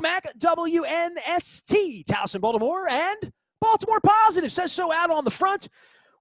Welcome back, WNST, Towson, Baltimore, and Baltimore Positive says so out on the front.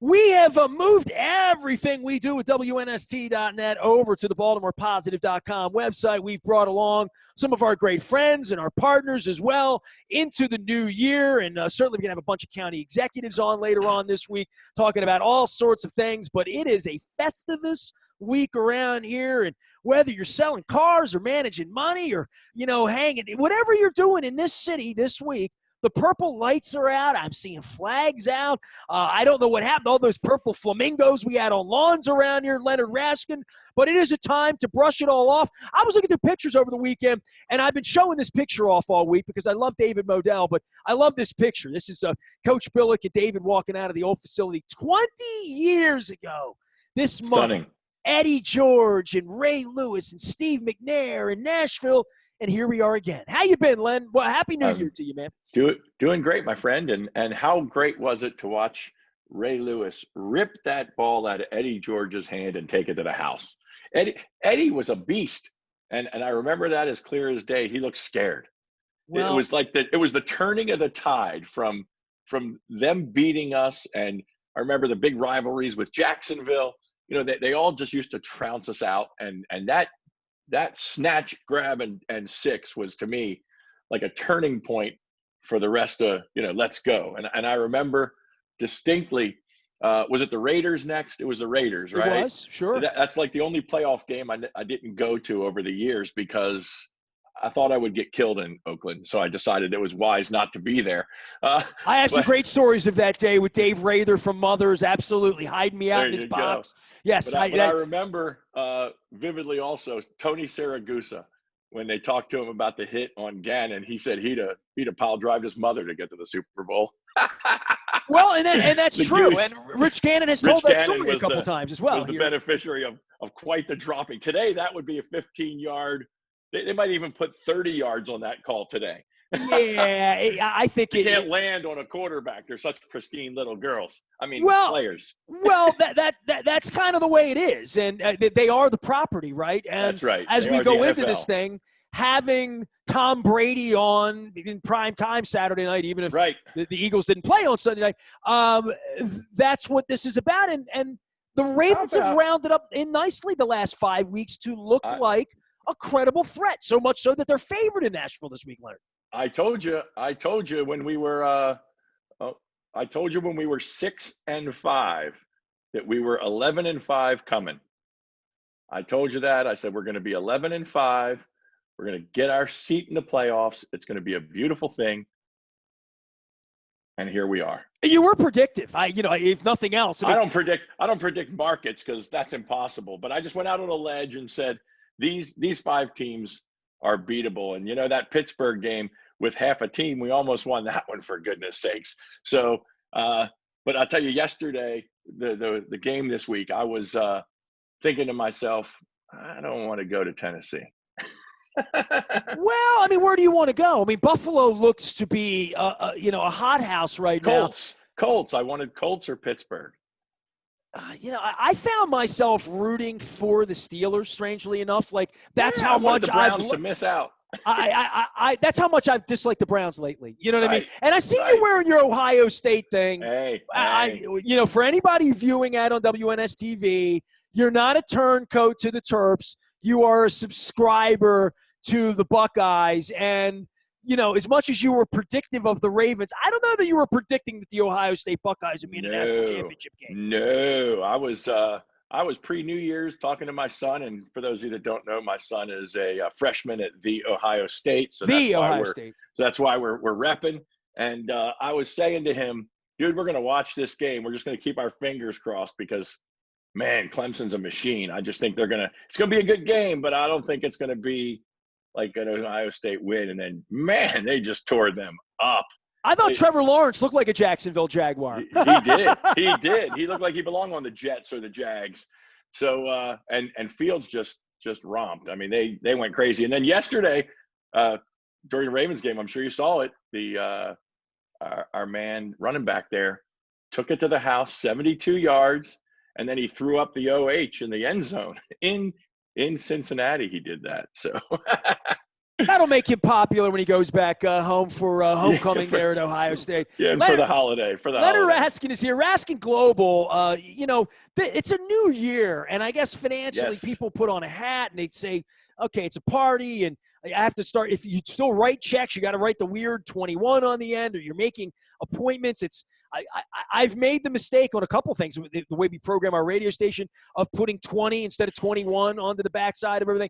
We have moved everything we do with WNST.net over to the BaltimorePositive.com website. We've brought along some of our great friends and our partners as well into the new year, and certainly we're going to have a bunch of county executives on later on this week talking about all sorts of things, but it is a Festivus week around here, and whether you're selling cars or managing money or, hanging, whatever you're doing in this city this week, the purple lights are out. I'm seeing flags out. I don't know what happened to all those purple flamingos we had on lawns around here, Leonard Raskin, but it is a time to brush it all off. I was looking at the pictures over the weekend, and I've been showing this picture off all week because I love David Modell, but I love this picture. This is Coach Billick and David walking out of the old facility 20 years ago this Stunning. month. Eddie George and Ray Lewis and Steve McNair in Nashville. And here we are again. How you been, Len? Well, Happy New Year to you, man. Doing great, my friend. And how great was it to watch Ray Lewis rip that ball out of Eddie George's hand and take it to the house? Eddie was a beast. And I remember that as clear as day. He looked scared. Well, it was like it was the turning of the tide from them beating us. And I remember the big rivalries with Jacksonville. They all just used to trounce us out. And that snatch, grab, and six was, to me, like a turning point for the rest of, let's go. And I remember distinctly, was it the Raiders next? It was the Raiders, right? It was, sure. That's like the only playoff game I didn't go to over the years because I thought I would get killed in Oakland. So I decided it was wise not to be there. I have some great stories of that day with Dave Rather from Mothers, absolutely hiding me out in his box. Yes. But I remember vividly also Tony Saragusa, when they talked to him about the hit on Gannon, he said he'd have pile drived his mother to get to the Super Bowl. Well, and that's true. Goose. And Rich Gannon has told that story a couple times as well. Was the beneficiary of quite the dropping. Today, that would be a 15-yard. They might even put 30 yards on that call today. Yeah, I think you can't land on a quarterback. They're such pristine little girls. Players. Well, that's kind of the way it is, and they are the property, right? And that's right. As we go into this thing, having Tom Brady on in prime time Saturday night, even if the Eagles didn't play on Sunday night, that's what this is about. And the Ravens have rounded up in nicely the last 5 weeks to look like a credible threat, so much so that they're favored in Nashville this week, Leonard. I told you when we were 6-5 that we were 11-5 coming. I told you that. I said we're going to be 11-5. We're going to get our seat in the playoffs. It's going to be a beautiful thing. And here we are. You were predictive. If nothing else. I don't predict markets because that's impossible. But I just went out on a ledge and said these 5 teams are beatable. And that Pittsburgh game with half a team, we almost won that one, for goodness sakes. So, but I'll tell you, yesterday, the game this week, I was thinking to myself, I don't want to go to Tennessee. Well, where do you want to go? Buffalo looks to be, a hothouse right now. Colts. I wanted Colts or Pittsburgh. I found myself rooting for the Steelers, strangely enough. That's how much the Browns to miss out. That's how much I've disliked the Browns lately. You know what I mean? And I see you wearing your Ohio State thing. Hey. For anybody viewing that on WNSTV, you're not a turncoat to the Terps. You are a subscriber to the Buckeyes. And, as much as you were predictive of the Ravens, I don't know that you were predicting that the Ohio State Buckeyes would be in a national championship game. No, I was pre-New Year's talking to my son, and for those of you that don't know, my son is a freshman at The Ohio State. So that's why we're repping. And I was saying to him, dude, we're going to watch this game. We're just going to keep our fingers crossed because, man, Clemson's a machine. I just think it's going to be a good game, but I don't think it's going to be like an Ohio State win. And then, man, they just tore them up. I thought Trevor Lawrence looked like a Jacksonville Jaguar. He did. He did. He looked like he belonged on the Jets or the Jags. So and Fields just romped. They went crazy. And then yesterday, during the Ravens game, I'm sure you saw it. Our man running back there took it to the house, 72 yards, and then he threw up the OH in the end zone in Cincinnati. He did that. So That'll make him popular when he goes back home for homecoming for, there at Ohio State. yeah, and for Leonard, the holiday. Leonard Raskin is here. Raskin Global, it's a new year, and I guess financially Yes. people put on a hat and they'd say, okay, it's a party, and I have to start. If you still write checks, you got to write the weird 21 on the end, or you're making appointments. I've made the mistake on a couple things, the way we program our radio station, of putting 20 instead of 21 onto the backside of everything.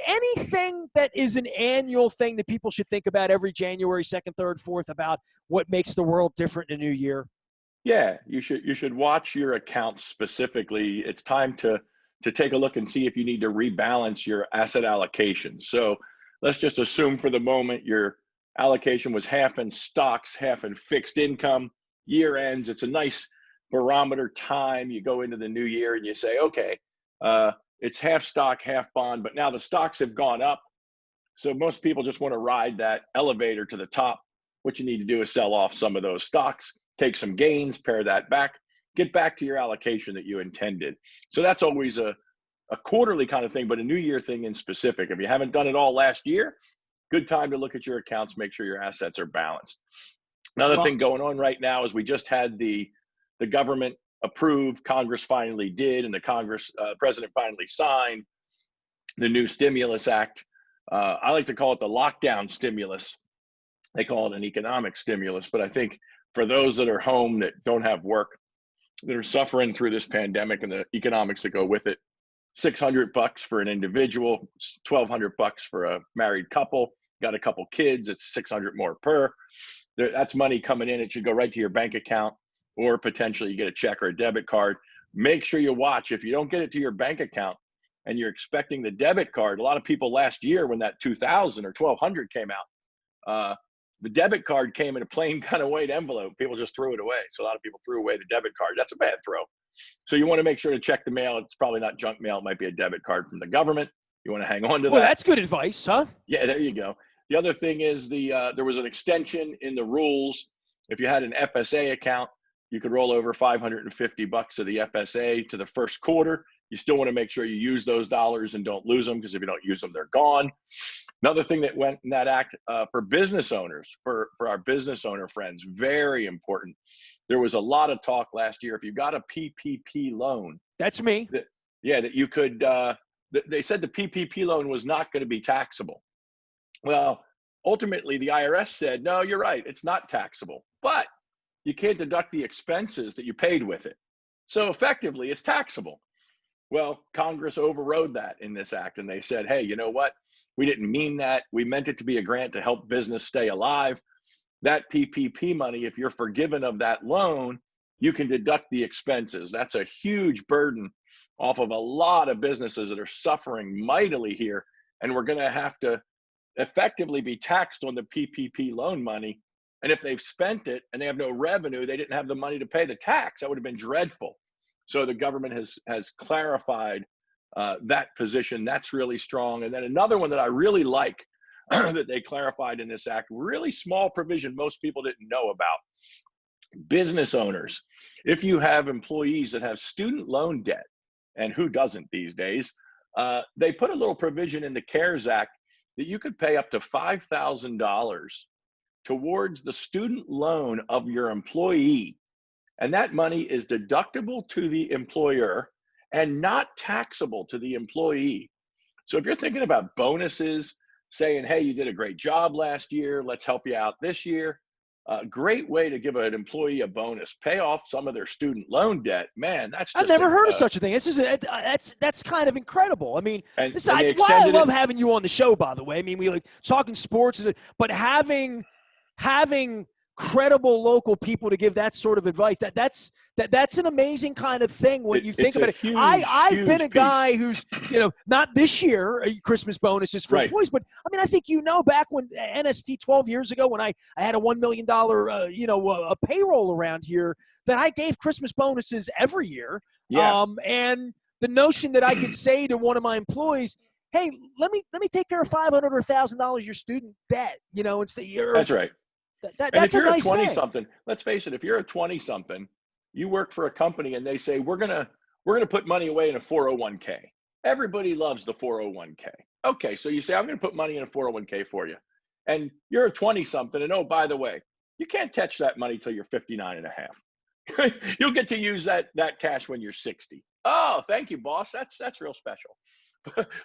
Anything that is an annual thing that people should think about every January 2nd, 3rd, 4th about what makes the world different in a new year? Yeah, you should watch your accounts specifically. It's time to take a look and see if you need to rebalance your asset allocation. So let's just assume for the moment your allocation was half in stocks, half in fixed income. Year ends, it's a nice barometer time. You go into the new year and you say, okay, it's half stock, half bond, but now the stocks have gone up. So most people just want to ride that elevator to the top. What you need to do is sell off some of those stocks, take some gains, pare that back, get back to your allocation that you intended. So that's always a quarterly kind of thing, but a new year thing in specific. If you haven't done it all last year, good time to look at your accounts, make sure your assets are balanced. Another thing going on right now is we just had the government approved, Congress finally did, and the president finally signed the new stimulus act. I like to call it the lockdown stimulus. They call it an economic stimulus, but I think for those that are home, that don't have work, that are suffering through this pandemic and the economics that go with it, $600 for an individual, $1,200 for a married couple, got a couple kids, it's 600 more per. That's money coming in. It should go right to your bank account, or potentially you get a check or a debit card. Make sure you watch. If you don't get it to your bank account and you're expecting the debit card, a lot of people last year when that 2,000 or 1,200 came out, the debit card came in a plain kind of white envelope. People just threw it away. So a lot of people threw away the debit card. That's a bad throw. So you want to make sure to check the mail. It's probably not junk mail. It might be a debit card from the government. You want to hang on to that. Well, that's good advice, huh? Yeah, there you go. The other thing is there was an extension in the rules. If you had an FSA account, you could roll over $550 of the FSA to the first quarter. You still want to make sure you use those dollars and don't lose them, because if you don't use them, they're gone. Another thing that went in that act for business owners, for our business owner friends, very important. There was a lot of talk last year. If you got a PPP loan, that's me. That you could. They said the PPP loan was not going to be taxable. Well, ultimately, the IRS said, no, you're right, it's not taxable, but you can't deduct the expenses that you paid with it. So effectively, it's taxable. Well, Congress overrode that in this act, and they said, hey, you know what? We didn't mean that. We meant it to be a grant to help business stay alive. That PPP money, if you're forgiven of that loan, you can deduct the expenses. That's a huge burden off of a lot of businesses that are suffering mightily here, and we're going to have to effectively be taxed on the PPP loan money. And if they've spent it and they have no revenue, they didn't have the money to pay the tax. That would have been dreadful. So the government has clarified that position. That's really strong. And then another one that I really like that they clarified in this act, really small provision most people didn't know about. Business owners, if you have employees that have student loan debt, and who doesn't these days, they put a little provision in the CARES Act that you could pay up to $5,000 towards the student loan of your employee. And that money is deductible to the employer and not taxable to the employee. So if you're thinking about bonuses, saying, hey, you did a great job last year, let's help you out this year, a great way to give an employee a bonus, pay off some of their student loan debt. Man, that's just I've never heard of such a thing. This is that's kind of incredible. I mean, this is why I love having you on the show, by the way. I mean, we like talking sports, but having credible local people to give that sort of advice, that's an amazing kind of thing when you think about it. I've been a guy who's, not this year, Christmas bonuses for employees, but I mean, I think back when NST 12 years ago, when I had a $1 million, a payroll around here, that I gave Christmas bonuses every year. Yeah. And the notion that I could say to one of my employees, hey, let me take care of $500 or $1,000 your student debt, instead. That's right. And if you're a nice 20-something, let's face it, if you're a 20-something, you work for a company and they say, we're gonna put money away in a 401k. Everybody loves the 401k. Okay, so you say, I'm going to put money in a 401k for you. And you're a 20-something, and oh, by the way, you can't touch that money till you're 59 and a half. You'll get to use that cash when you're 60. Oh, thank you, boss. That's real special.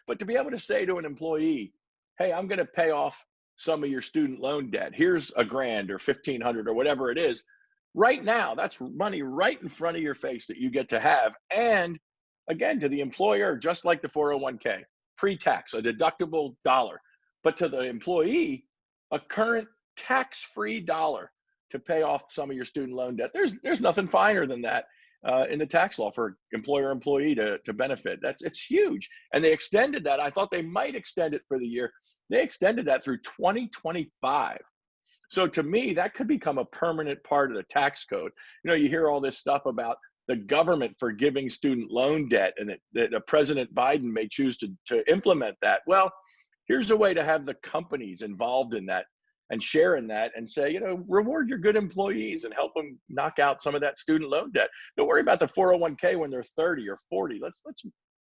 But to be able to say to an employee, hey, I'm going to pay off some of your student loan debt. Here's $1,000 or 1,500 or whatever it is. Right now, that's money right in front of your face that you get to have. And again, to the employer, just like the 401k, pre-tax, a deductible dollar. But to the employee, a current tax-free dollar to pay off some of your student loan debt. There's nothing finer than that in the tax law for employer-employee to benefit. It's huge. And they extended that. I thought they might extend it for the year. They extended that through 2025. So to me, that could become a permanent part of the tax code. You know, you hear all this stuff about the government forgiving student loan debt and that President Biden may choose to implement that. Well, here's a way to have the companies involved in that and share in that and say, you know, reward your good employees and help them knock out some of that student loan debt. Don't worry about the 401k when they're 30 or 40. Let's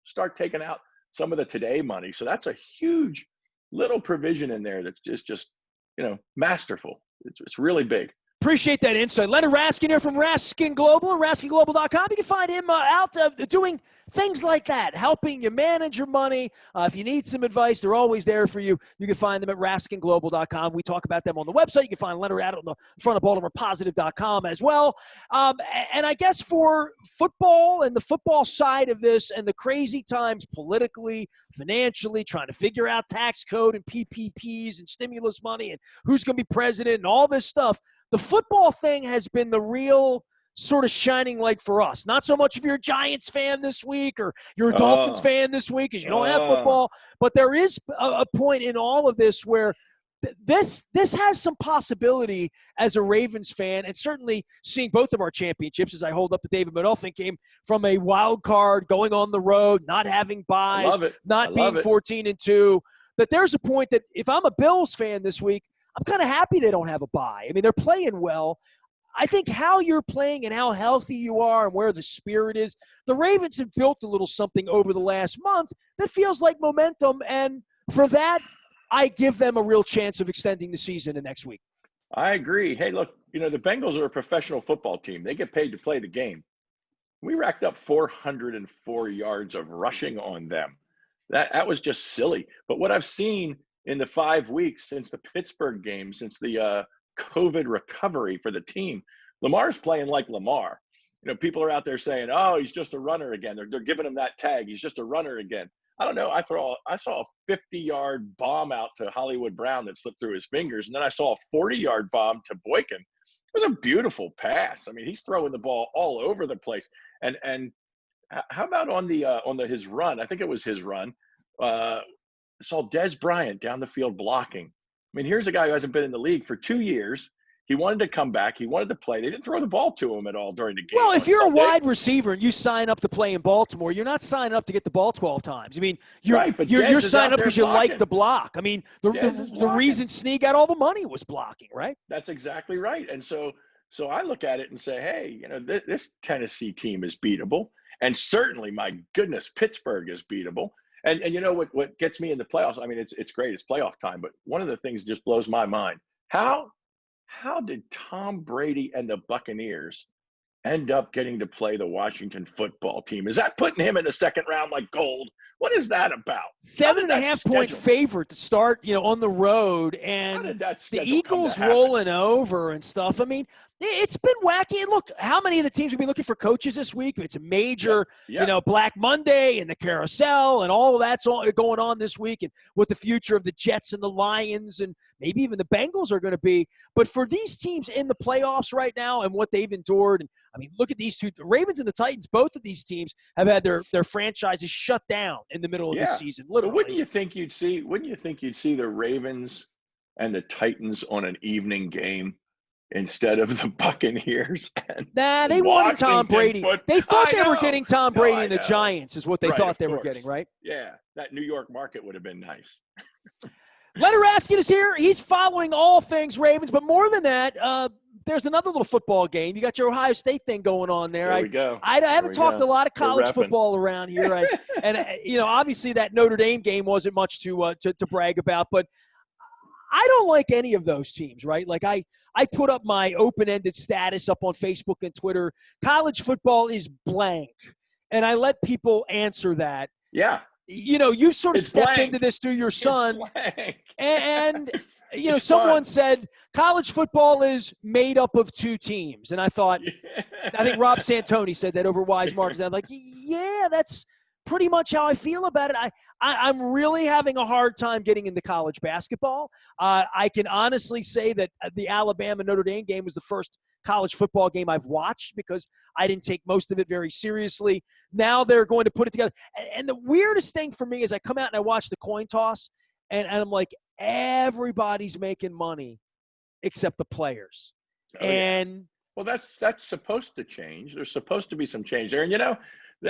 start taking out some of the today money. So that's a huge little provision in there that's just you know, masterful. It's really big. Appreciate that insight. Leonard Raskin here from Raskin Global and RaskinGlobal.com. You can find him out doing things like that, helping you manage your money. If you need some advice, they're always there for you. You can find them at RaskinGlobal.com. We talk about them on the website. You can find Leonard out on the front of BaltimorePositive.com as well. And I guess for football and the football side of this and the crazy times politically, financially, trying to figure out tax code and PPPs and stimulus money and who's going to be president and all this stuff, the football thing has been the real sort of shining light for us. Not so much if you're a Giants fan this week or you're a Dolphins fan this week because you don't have football, but there is a point in all of this where this has some possibility as a Ravens fan, and certainly seeing both of our championships as I hold up the David Manolfin game from a wild card, going on the road, not having buys, not being 14-2, that there's a point that if I'm a Bills fan this week, I'm kind of happy they don't have a bye. I mean, they're playing well. I think how you're playing and how healthy you are and where the spirit is, the Ravens have built a little something over the last month that feels like momentum, and for that, I give them a real chance of extending the season in next week. I agree. Hey, look, you know, the Bengals are a professional football team. They get paid to play the game. We racked up 404 yards of rushing on them. That was just silly. But what I've seen in the 5 weeks since the Pittsburgh game, since the COVID recovery for the team, Lamar's playing like Lamar. You know, people are out there saying, oh, he's just a runner again. They're giving him that tag. He's just a runner again. I don't know. I saw a 50-yard bomb out to Hollywood Brown that slipped through his fingers. And then I saw a 40-yard bomb to Boykin. It was a beautiful pass. I mean, he's throwing the ball all over the place. And how about on his run? I think it was his run. Saw Des Bryant down the field blocking. I mean, here's a guy who hasn't been in the league for 2 years. He wanted to come back. He wanted to play. They didn't throw the ball to him at all during the game. Well, if you're a wide receiver and you sign up to play in Baltimore, you're not signing up to get the ball 12 times. I mean, you're signing up because you like to block. I mean, the reason Snead got all the money was blocking, right? That's exactly right. And so I look at it and say, hey, you know, this Tennessee team is beatable. And certainly, my goodness, Pittsburgh is beatable. And you know what gets me in the playoffs? I mean, it's great. It's playoff time. But one of the things that just blows my mind. How did Tom Brady and the Buccaneers end up getting to play the Washington football team? Is that putting him in the second round like gold? What is that about? 7.5 point favorite to start, you know, on the road, and the Eagles rolling over and stuff. I mean, it's been wacky. And look, how many of the teams will be looking for coaches this week? It's a major, you know, Black Monday and the carousel and all of that's all going on this week, and what the future of the Jets and the Lions and maybe even the Bengals are going to be. But for these teams in the playoffs right now and what they've endured, and I mean, look at these two, the Ravens and the Titans, both of these teams have had their franchises shut down in the middle of the season. Literally. But wouldn't you think you'd see the Ravens and the Titans on an evening game instead of the Buccaneers? Nah, they wanted Tom Brady. They thought they were getting Tom Brady and the Giants is what they thought they were getting, right? Yeah, that New York market would have been nice. Leonard Raskin is here. He's following all things Ravens, but more than that, there's another little football game. You got your Ohio State thing going on there. There we go. I haven't talked a lot of We're college repping. football around here. Obviously that Notre Dame game wasn't much to brag about, but I don't like any of those teams, right? Like I put up my open-ended status up on Facebook and Twitter. College football is blank. And I let people answer that. Yeah. You sort of stepped blank. into this through your son. It's blank. And It's someone fun. said college football is made up of two teams. And I thought, I think Rob Santoni said that over Wise Markets. I'm like, yeah, that's pretty much how I feel about it. I'm really having a hard time getting into college basketball. I can honestly say that the Alabama-Notre Dame game was the first college football game I've watched because I didn't take most of it very seriously. Now they're going to put it together. And the weirdest thing for me is I come out and I watch the coin toss, and I'm like, everybody's making money except the players. Oh, and well, that's supposed to change. There's supposed to be some change there. And,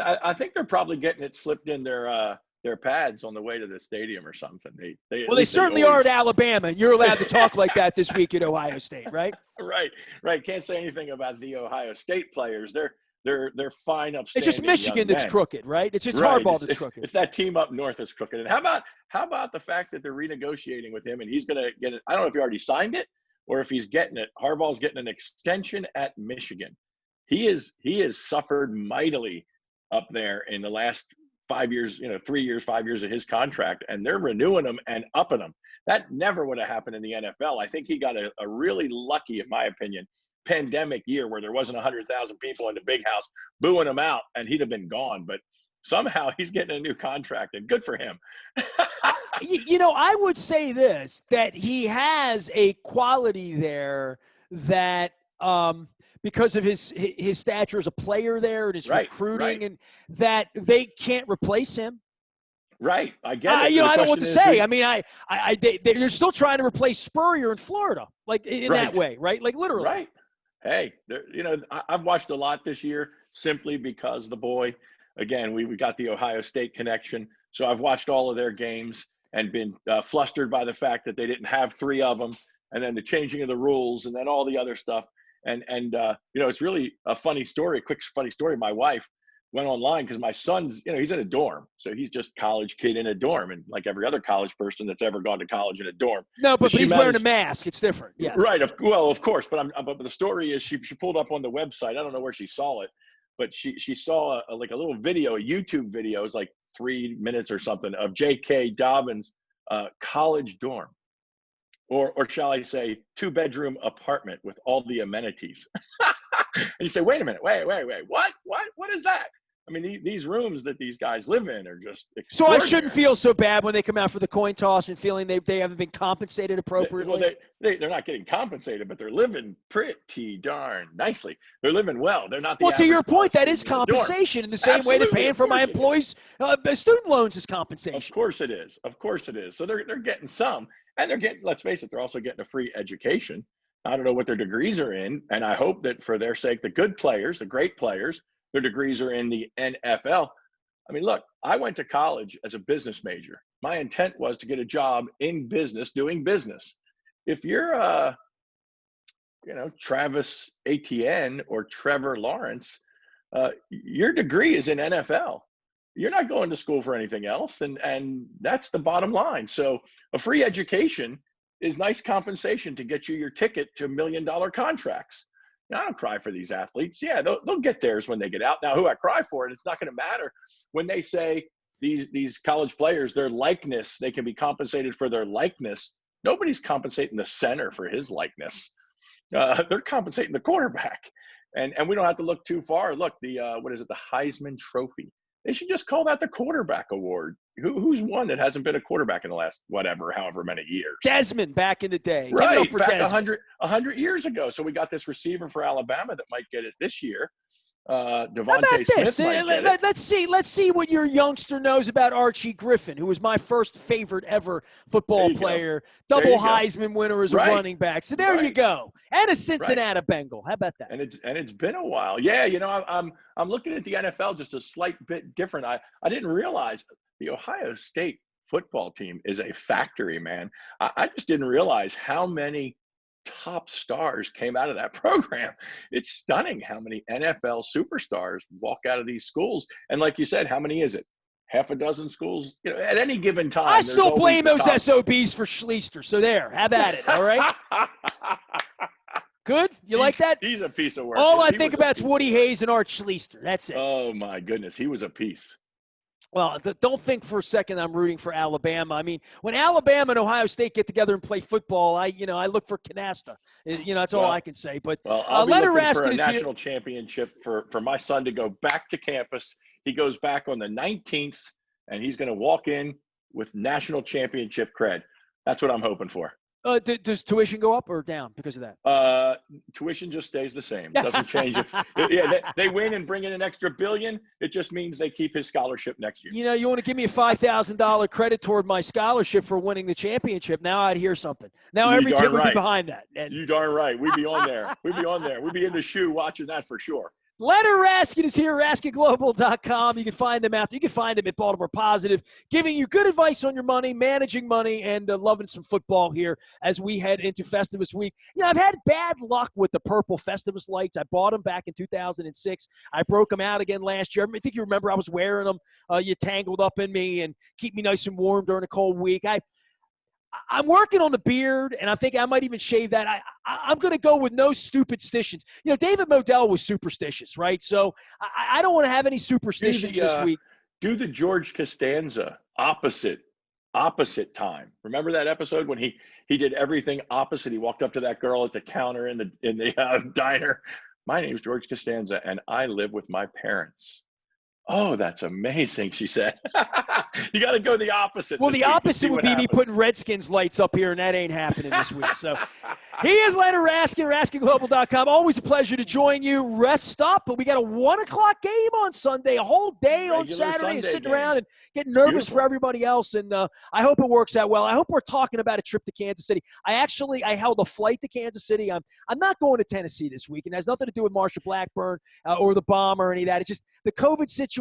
I think they're probably getting it slipped in their pads on the way to the stadium or something. They certainly are at Alabama, and you're allowed to talk like that this week at Ohio State, right? Right. Can't say anything about the Ohio State players. They're fine, upstanding. It's just Michigan that's crooked, right? It's just right. Harbaugh that's crooked. It's that team up north that's crooked. And how about the fact that they're renegotiating with him and he's going to get it? I don't know if he already signed it or if he's getting it. Harbaugh's getting an extension at Michigan. He has suffered mightily up there in the last 5 years, 3 years, 5 years of his contract, and they're renewing him and upping him. That never would have happened in the NFL. I think he got a really lucky, in my opinion, pandemic year where there wasn't 100,000 people in the big house booing him out, and he'd have been gone. But somehow he's getting a new contract, and good for him. I would say this, that he has a quality there that because of his stature as a player there and his recruiting, and that they can't replace him. Right, I get it. I don't know what to say. I mean, they're still trying to replace Spurrier in Florida, like in that way, right? Like literally. Right. Hey, I've watched a lot this year simply because the boy. Again, we got the Ohio State connection, so I've watched all of their games and been flustered by the fact that they didn't have three of them, and then the changing of the rules, and then all the other stuff. And it's really a funny story, quick funny story. My wife went online because my son's, he's in a dorm. So he's just college kid in a dorm, and like every other college person that's ever gone to college in a dorm. No, but he's wearing a mask. It's different. Yeah. Right. Of course. But the story is she pulled up on the website. I don't know where she saw it, but she saw a little video, a YouTube video. It was like 3 minutes or something of J.K. Dobbins' college dorm. Or shall I say, 2-bedroom apartment with all the amenities. And you say, wait a minute, wait, what is that? I mean, these rooms that these guys live in are just so I shouldn't feel so bad when they come out for the coin toss and feeling they haven't been compensated appropriately. Well, they're not getting compensated, but they're living pretty darn nicely. They're living well. They're not. To your point, that is compensation in the same way they're paying for my employees' student loans is compensation. Of course it is. So they're getting some, and they're getting. Let's face it, they're also getting a free education. I don't know what their degrees are in, and I hope that for their sake, the good players, the great players, their degrees are in the NFL. I mean, look, I went to college as a business major. My intent was to get a job in business, doing business. If you're, Travis Etienne or Trevor Lawrence, your degree is in NFL. You're not going to school for anything else, and that's the bottom line. So a free education is nice compensation to get you your ticket to $1 million contracts. I don't cry for these athletes. Yeah, they'll get theirs when they get out. Now, who I cry for, and it's not going to matter when they say these college players, their likeness, they can be compensated for their likeness. Nobody's compensating the center for his likeness. They're compensating the quarterback. And we don't have to look too far. Look, the Heisman Trophy. They should just call that the quarterback award. Who's one that hasn't been a quarterback in the last however many years? Desmond back in the day. Right, back 100 years ago. So we got this receiver for Alabama that might get it this year. Devontae Smith. Let's see what your youngster knows about Archie Griffin, who was my first favorite ever football player. Double Heisman winner as a running back. So there you go. And a Cincinnati Bengal. How about that? And it's been a while. Yeah, I'm looking at the NFL just a slight bit different. I didn't realize the Ohio State football team is a factory, man. I just didn't realize how many top stars came out of that program. It's stunning how many NFL superstars walk out of these schools. And like you said, how many is it? Half a dozen schools, at any given time. I still blame those top. SOBs for Schleister. So there, have at it. All right. Good? You like that? He's a piece of work. All I think about is Woody Hayes and Art Schleister. That's it. Oh, my goodness. He was a piece. Well, don't think for a second I'm rooting for Alabama. I mean, when Alabama and Ohio State get together and play football, I look for canasta. That's all I can say. But I'll be Leonard looking Raskin for a is national championship for my son to go back to campus. He goes back on the 19th, and he's going to walk in with national championship cred. That's what I'm hoping for. Does tuition go up or down because of that? Tuition just stays the same. It doesn't change. They win and bring in an extra $1 billion, it just means they keep his scholarship next year. You want to give me a $5,000 credit toward my scholarship for winning the championship. Now I'd hear something. Now every kid would be behind that. You darn right. We'd be on there. We'd be in the shoe watching that for sure. Leonard Raskin is here, RaskinGlobal.com. You can find them out there. You can find them at Baltimore Positive, giving you good advice on your money, managing money, and loving some football here as we head into Festivus week. I've had bad luck with the purple Festivus lights. I bought them back in 2006. I broke them out again last year. I think you remember I was wearing them. You tangled up in me and keep me nice and warm during a cold week. I'm working on the beard, and I think I might even shave that. I'm going to go with no superstitions. David Modell was superstitious, right? So I don't want to have any superstitions this week. Do the George Costanza opposite time. Remember that episode when he did everything opposite? He walked up to that girl at the counter in the diner. My name's George Costanza, and I live with my parents. Oh, that's amazing, she said. You got to go the opposite. Well, the opposite would be me putting Redskins lights up here, and that ain't happening this week. So he is Leonard Raskin, RaskinGlobal.com. Always a pleasure to join you. Rest up, but we got a 1 o'clock game on Sunday, a whole day on Saturday, and sitting around and getting nervous for everybody else. And I hope it works out well. I hope we're talking about a trip to Kansas City. I held a flight to Kansas City. I'm not going to Tennessee this week, and it has nothing to do with Marsha Blackburn or the bomb or any of that. It's just the COVID situation.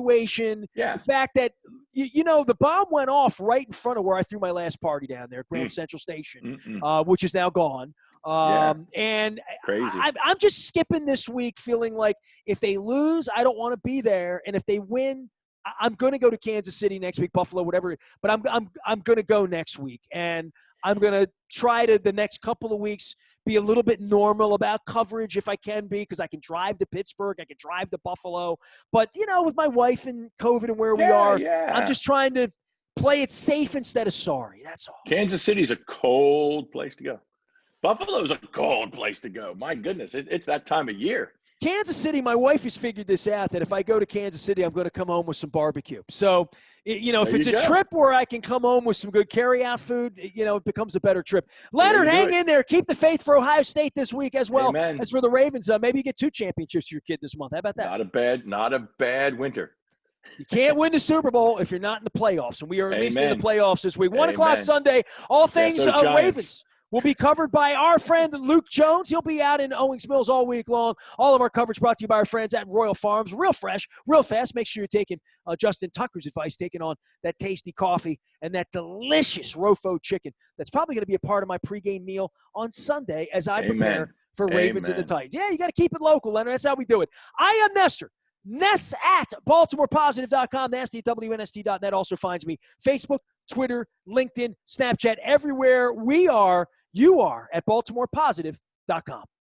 Yeah. The fact that, the bomb went off right in front of where I threw my last party down there at Grand Central Station, which is now gone. And crazy. I'm just skipping this week feeling like if they lose, I don't want to be there. And if they win, I'm going to go to Kansas City next week, Buffalo, whatever. But I'm going to go next week. And I'm going to try to the next couple of weeks be a little bit normal about coverage if I can be, because I can drive to Pittsburgh. I can drive to Buffalo. But, with my wife and COVID and where we are, I'm just trying to play it safe instead of sorry. That's all. Kansas City's a cold place to go. Buffalo's a cold place to go. My goodness, it's that time of year. Kansas City, my wife has figured this out, that if I go to Kansas City, I'm going to come home with some barbecue. So, if it's a trip where I can come home with some good carry-out food, it becomes a better trip. Leonard, hang in there. Keep the faith for Ohio State this week as well. Amen. As for the Ravens, maybe you get 2 championships for your kid this month. How about that? Not a bad winter. You can't win the Super Bowl if you're not in the playoffs, and we are at least in the playoffs this week. 1 o'clock Sunday, all things Ravens will be covered by our friend Luke Jones. He'll be out in Owings Mills all week long. All of our coverage brought to you by our friends at Royal Farms. Real fresh, real fast. Make sure you're taking Justin Tucker's advice, taking on that tasty coffee and that delicious Rofo chicken. That's probably going to be a part of my pregame meal on Sunday as I prepare for Ravens and the Titans. Yeah, you got to keep it local, Leonard. That's how we do it. I am Nestor. Ness at BaltimorePositive.com. Nasty at WNST.net also finds me. Facebook, Twitter, LinkedIn, Snapchat, everywhere we are, you are at BaltimorePositive.com.